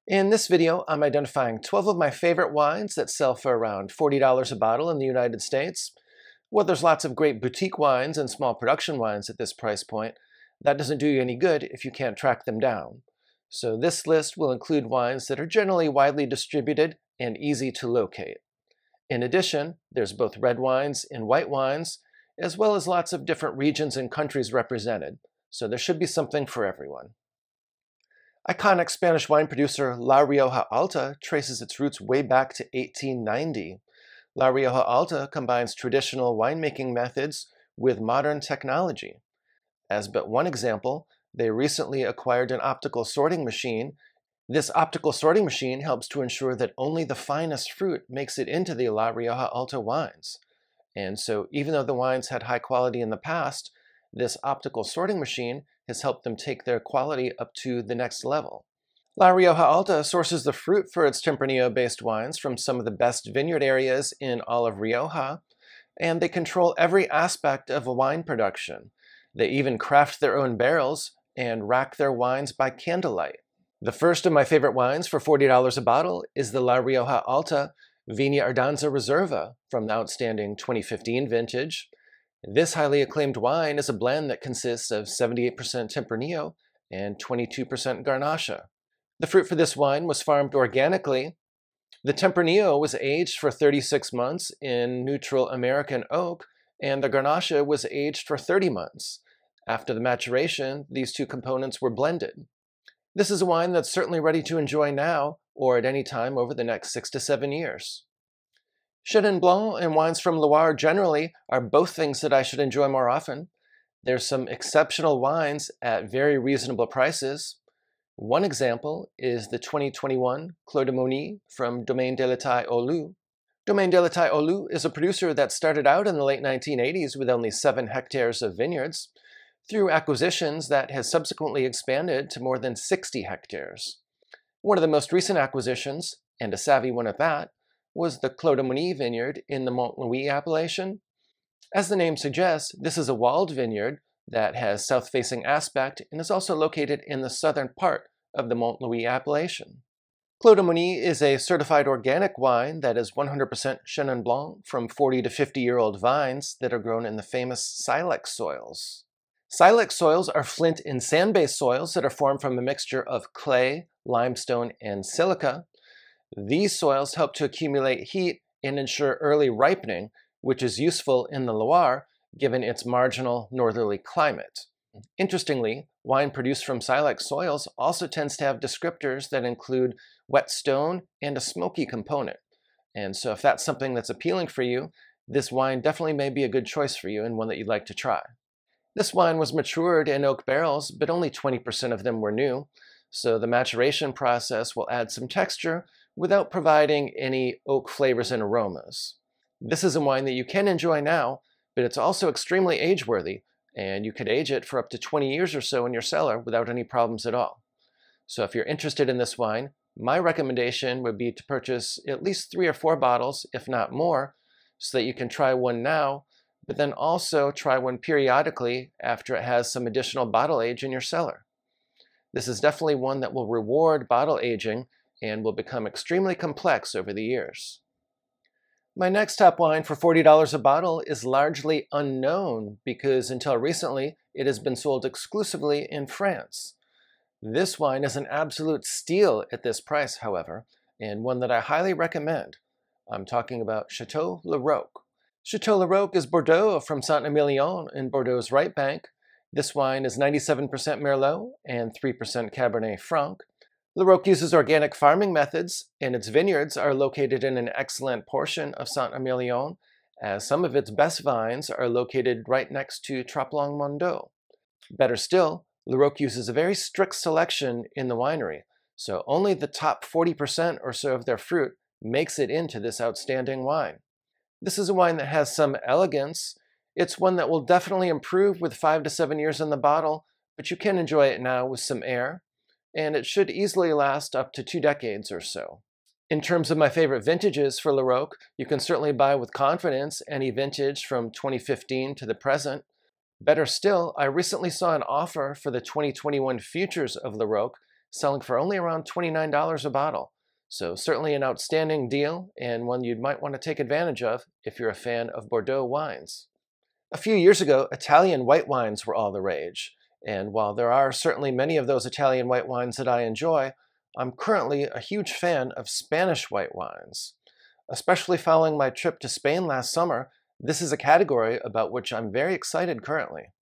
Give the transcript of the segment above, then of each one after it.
In this video, I'm identifying 12 of my favorite wines that sell for around $40 a bottle in the United States. Well, there's lots of great boutique wines and small production wines at this price point. That doesn't do you any good if you can't track them down. So this list will include wines that are generally widely distributed and easy to locate. In addition, there's both red wines and white wines, as well as lots of different regions and countries represented. So there should be something for everyone. Iconic Spanish wine producer La Rioja Alta traces its roots way back to 1890. La Rioja Alta combines traditional winemaking methods with modern technology. As but one example, they recently acquired an optical sorting machine. This optical sorting machine helps to ensure that only the finest fruit makes it into the La Rioja Alta wines. And so even though the wines had high quality in the past, this optical sorting machine has helped them take their quality up to the next level. La Rioja Alta sources the fruit for its Tempranillo-based wines from some of the best vineyard areas in all of Rioja, and they control every aspect of wine production. They even craft their own barrels and rack their wines by candlelight. The first of my favorite wines for $40 a bottle is the La Rioja Alta Viña Ardanza Reserva from the outstanding 2015 vintage. This highly acclaimed wine is a blend that consists of 78% Tempranillo and 22% Garnacha. The fruit for this wine was farmed organically. The Tempranillo was aged for 36 months in neutral American oak, and the Garnacha was aged for 30 months. After the maturation, these two components were blended. This is a wine that's certainly ready to enjoy now or at any time over the next 6 to 7 years. Chenin Blanc and wines from Loire generally are both things that I should enjoy more often. There's some exceptional wines at very reasonable prices. One example is the 2021 Clos de Mosny from Domaine de la Taille aux Loups. Domaine de la Taille aux Loups is a producer that started out in the late 1980s with only 7 hectares of vineyards, through acquisitions that has subsequently expanded to more than 60 hectares. One of the most recent acquisitions, and a savvy one at that, was the Clos de Mosny vineyard in the Montlouis appellation. As the name suggests, this is a walled vineyard that has south-facing aspect and is also located in the southern part of the Montlouis appellation. Clos de Mosny is a certified organic wine that is 100% Chenin Blanc from 40 to 50-year-old vines that are grown in the famous silex soils. Silex soils are flint and sand-based soils that are formed from a mixture of clay, limestone, and silica. These soils help to accumulate heat and ensure early ripening, which is useful in the Loire given its marginal northerly climate. Interestingly, wine produced from silex soils also tends to have descriptors that include wet stone and a smoky component. And so if that's something that's appealing for you, this wine definitely may be a good choice for you and one that you'd like to try. This wine was matured in oak barrels, but only 20% of them were new, so the maturation process will add some texture without providing any oak flavors and aromas. This is a wine that you can enjoy now, but it's also extremely age-worthy, and you could age it for up to 20 years or so in your cellar without any problems at all. So if you're interested in this wine, my recommendation would be to purchase at least 3 or 4 bottles, if not more, so that you can try one now, but then also try one periodically after it has some additional bottle age in your cellar. This is definitely one that will reward bottle aging and will become extremely complex over the years. My next top wine for $40 a bottle is largely unknown because until recently it has been sold exclusively in France. This wine is an absolute steal at this price, however, and one that I highly recommend. I'm talking about Chateau Laroque. Chateau Laroque is Bordeaux from Saint-Emilion in Bordeaux's right bank. This wine is 97% Merlot and 3% Cabernet Franc. Laroque uses organic farming methods, and its vineyards are located in an excellent portion of Saint-Emilion, as some of its best vines are located right next to Troppen-Mondot. Better still, Laroque uses a very strict selection in the winery, so only the top 40% or so of their fruit makes it into this outstanding wine. This is a wine that has some elegance. It's one that will definitely improve with 5 to 7 years in the bottle, but you can enjoy it now with some air, and it should easily last up to 2 decades or so. In terms of my favorite vintages for Laroque, you can certainly buy with confidence any vintage from 2015 to the present. Better still, I recently saw an offer for the 2021 futures of Laroque selling for only around $29 a bottle. So certainly an outstanding deal and one you might want to take advantage of if you're a fan of Bordeaux wines. A few years ago, Italian white wines were all the rage, and while there are certainly many of those Italian white wines that I enjoy, I'm currently a huge fan of Spanish white wines. Especially following my trip to Spain last summer, this is a category about which I'm very excited currently.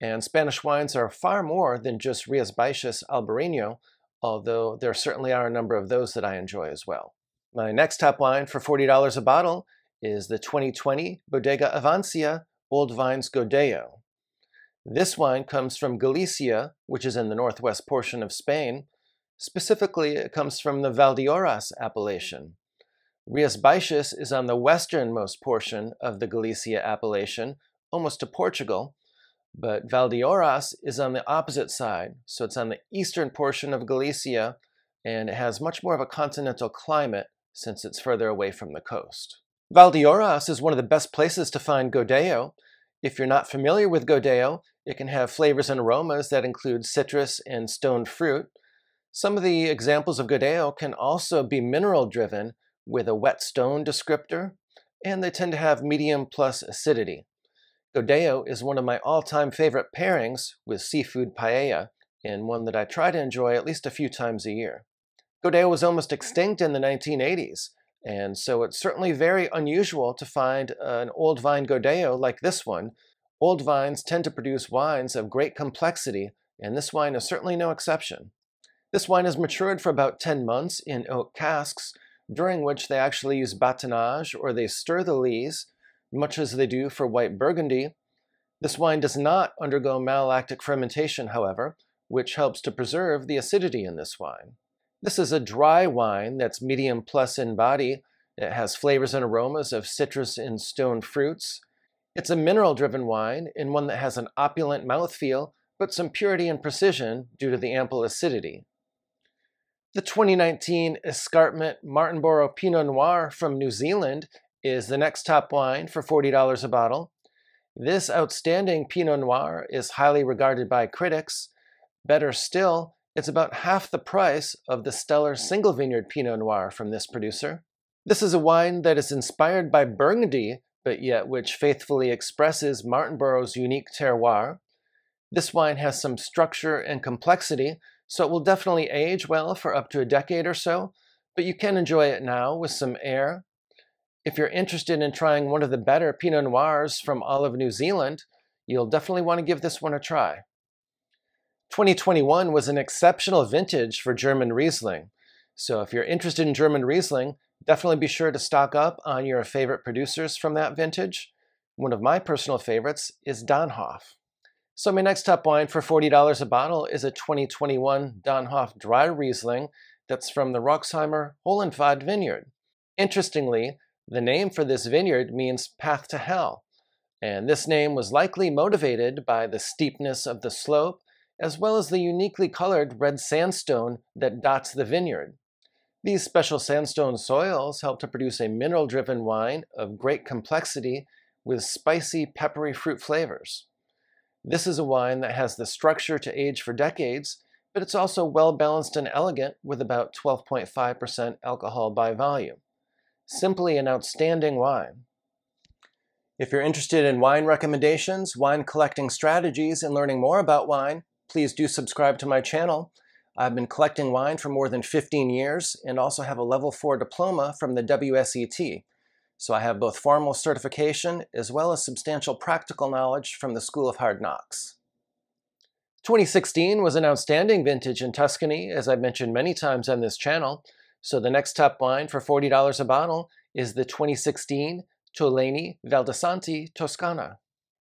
And Spanish wines are far more than just Riesling Albarino, although there certainly are a number of those that I enjoy as well. My next top wine for $40 a bottle is the 2020 Bodega Avancia Old Vines Godello. This wine comes from Galicia, which is in the northwest portion of Spain. Specifically, it comes from the Valdeorras appellation. Riesling is on the westernmost portion of the Galicia appellation, almost to Portugal, but Valdeorras is on the opposite side, so it's on the eastern portion of Galicia, and it has much more of a continental climate since it's further away from the coast. Valdeorras is one of the best places to find Godello. If you're not familiar with Godello, it can have flavors and aromas that include citrus and stoned fruit. Some of the examples of Godello can also be mineral-driven with a wet stone descriptor, and they tend to have medium plus acidity. Godello is one of my all-time favorite pairings with seafood paella, and one that I try to enjoy at least a few times a year. Godello was almost extinct in the 1980s, and so it's certainly very unusual to find an old vine Godello like this one. Old vines tend to produce wines of great complexity, and this wine is certainly no exception. This wine is matured for about 10 months in oak casks, during which they actually use batonnage or they stir the lees, much as they do for white Burgundy. This wine does not undergo malolactic fermentation, however, which helps to preserve the acidity in this wine. This is a dry wine that's medium plus in body. It has flavors and aromas of citrus and stone fruits. It's a mineral-driven wine and one that has an opulent mouthfeel, but some purity and precision due to the ample acidity. The 2019 Escarpment Martinborough Pinot Noir from New Zealand is the next top wine for $40 a bottle. This outstanding Pinot Noir is highly regarded by critics. Better still, it's about half the price of the stellar single vineyard Pinot Noir from this producer. This is a wine that is inspired by Burgundy, but yet which faithfully expresses Martinborough's unique terroir. This wine has some structure and complexity, so it will definitely age well for up to a decade or so, but you can enjoy it now with some air. If you're interested in trying one of the better Pinot Noirs from all of New Zealand, you'll definitely want to give this one a try. 2021 was an exceptional vintage for German Riesling, so if you're interested in German Riesling, definitely be sure to stock up on your favorite producers from that vintage. One of my personal favorites is Dönnhoff. So my next top wine for $40 a bottle is a 2021 Dönnhoff Dry Riesling that's from the Roxheimer Höllenpfad vineyard. Interestingly, the name for this vineyard means path to hell, and this name was likely motivated by the steepness of the slope as well as the uniquely colored red sandstone that dots the vineyard. These special sandstone soils help to produce a mineral-driven wine of great complexity with spicy, peppery fruit flavors. This is a wine that has the structure to age for decades, but it's also well-balanced and elegant with about 12.5% alcohol by volume. Simply an outstanding wine. If you're interested in wine recommendations, wine collecting strategies, and learning more about wine, please do subscribe to my channel. I've been collecting wine for more than 15 years and also have a level 4 diploma from the WSET. So I have both formal certification as well as substantial practical knowledge from the School of Hard Knocks. 2016 was an outstanding vintage in Tuscany, as I've mentioned many times on this channel. So the next top wine for $40 a bottle is the 2016 Tolaini Valdesanti Toscana.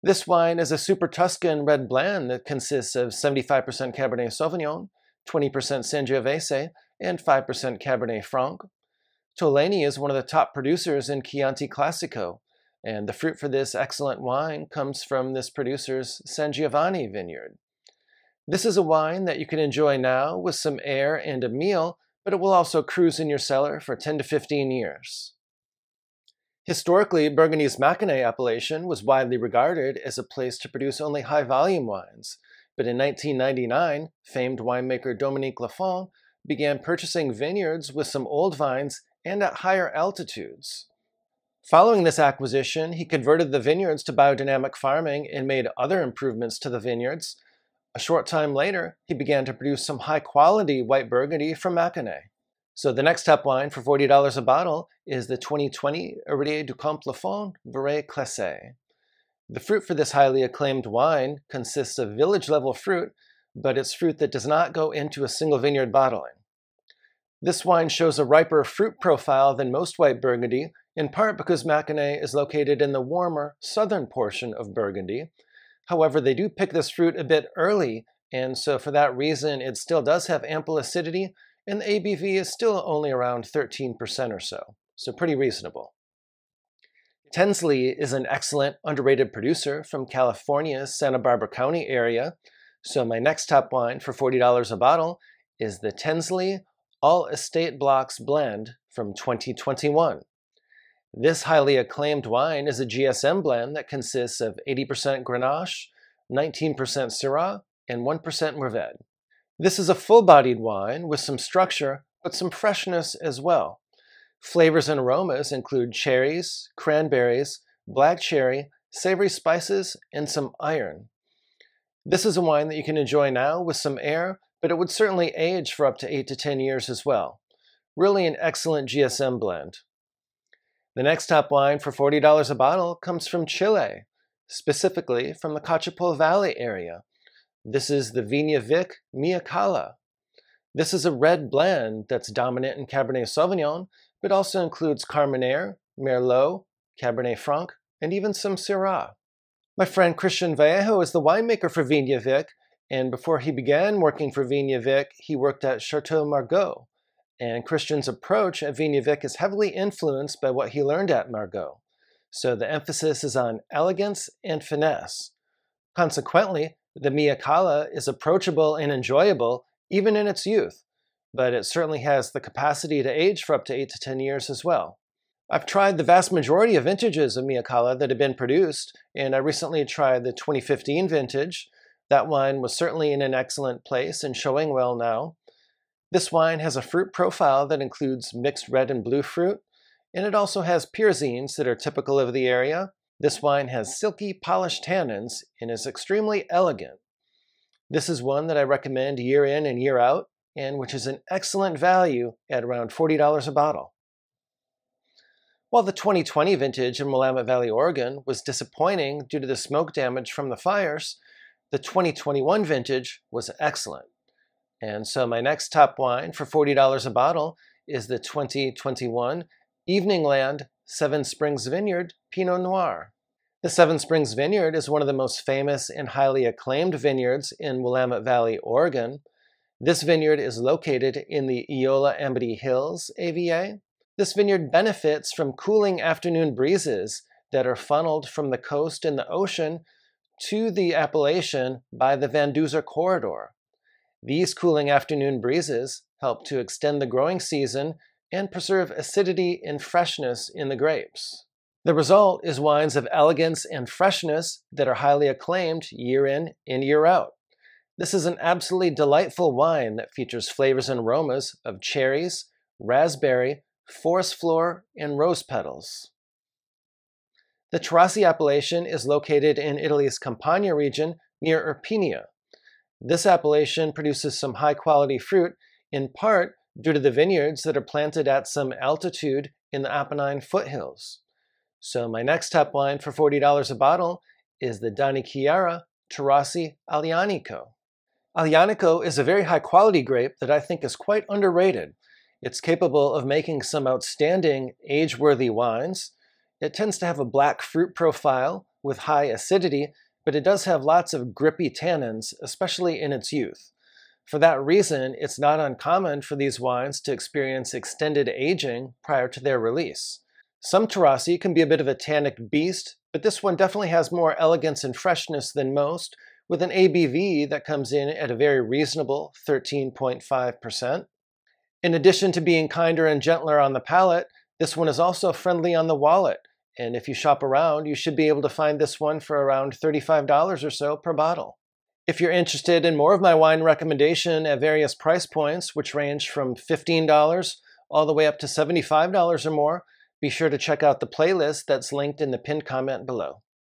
This wine is a super Tuscan red blend that consists of 75% Cabernet Sauvignon, 20% Sangiovese, and 5% Cabernet Franc. Tolaini is one of the top producers in Chianti Classico, and the fruit for this excellent wine comes from this producer's San Giovanni vineyard. This is a wine that you can enjoy now with some air and a meal, but it will also cruise in your cellar for 10 to 15 years. Historically, Burgundy's Maconnet appellation was widely regarded as a place to produce only high-volume wines, but in 1999, famed winemaker Dominique Lafon began purchasing vineyards with some old vines and at higher altitudes. Following this acquisition, he converted the vineyards to biodynamic farming and made other improvements to the vineyards. A short time later, he began to produce some high-quality white Burgundy from Mâconnais. So the next top wine for $40 a bottle is the 2020 Heredier du Comte Lafon Vire-Clesse. The fruit for this highly acclaimed wine consists of village-level fruit, but it's fruit that does not go into a single vineyard bottling. This wine shows a riper fruit profile than most white Burgundy, in part because Mâconnais is located in the warmer southern portion of Burgundy. However, they do pick this fruit a bit early, and so for that reason it still does have ample acidity, and the ABV is still only around 13% or so pretty reasonable. Tinsley is an excellent, underrated producer from California's Santa Barbara County area, so my next top wine for $40 a bottle is the Tinsley All Estate Blocks Blend from 2021. This highly acclaimed wine is a GSM blend that consists of 80% Grenache, 19% Syrah, and 1% Mourvèdre. This is a full-bodied wine with some structure, but some freshness as well. Flavors and aromas include cherries, cranberries, black cherry, savory spices, and some iron. This is a wine that you can enjoy now with some air, but it would certainly age for up to 8 to 10 years as well. Really an excellent GSM blend. The next top wine for $40 a bottle comes from Chile, specifically from the Coachapol Valley area. This is the Viña Vic Mia Cala. This is a red blend that's dominant in Cabernet Sauvignon, but also includes Carmenère, Merlot, Cabernet Franc, and even some Syrah. My friend Christian Vallejo is the winemaker for Viña Vic, and before he began working for Viña Vic, he worked at Chateau Margaux. And Christian's approach at Viña Vic is heavily influenced by what he learned at Margaux. So the emphasis is on elegance and finesse. Consequently, the Mia Cala is approachable and enjoyable even in its youth, but it certainly has the capacity to age for up to 8 to 10 years as well. I've tried the vast majority of vintages of Mia Cala that have been produced, and I recently tried the 2015 vintage. That wine was certainly in an excellent place and showing well now. This wine has a fruit profile that includes mixed red and blue fruit, and it also has pyrazines that are typical of the area. This wine has silky, polished tannins and is extremely elegant. This is one that I recommend year in and year out, and which is an excellent value at around $40 a bottle. While the 2020 vintage in Willamette Valley, Oregon was disappointing due to the smoke damage from the fires, the 2021 vintage was excellent. And so my next top wine for $40 a bottle is the 2021 Evening Land Seven Springs Vineyard Pinot Noir. The Seven Springs Vineyard is one of the most famous and highly acclaimed vineyards in Willamette Valley, Oregon. This vineyard is located in the Eola Amity Hills AVA. This vineyard benefits from cooling afternoon breezes that are funneled from the coast and the ocean to the appellation by the Van Duzer corridor. These cooling afternoon breezes help to extend the growing season and preserve acidity and freshness in the grapes. The result is wines of elegance and freshness that are highly acclaimed year in and year out. This is an absolutely delightful wine that features flavors and aromas of cherries, raspberry, forest floor, and rose petals. The Taurasi appellation is located in Italy's Campania region near Irpinia. This appellation produces some high-quality fruit, in part due to the vineyards that are planted at some altitude in the Apennine foothills. So my next top wine for $40 a bottle is the Dani Chiara Taurasi Aglianico. Aglianico is a very high-quality grape that I think is quite underrated. It's capable of making some outstanding age-worthy wines. It tends to have a black fruit profile with high acidity, but it does have lots of grippy tannins, especially in its youth. For that reason, it's not uncommon for these wines to experience extended aging prior to their release. Some Taurasi can be a bit of a tannic beast, but this one definitely has more elegance and freshness than most, with an ABV that comes in at a very reasonable 13.5%. In addition to being kinder and gentler on the palate, this one is also friendly on the wallet, and if you shop around, you should be able to find this one for around $35 or so per bottle. If you're interested in more of my wine recommendation at various price points, which range from $15 all the way up to $75 or more, be sure to check out the playlist that's linked in the pinned comment below.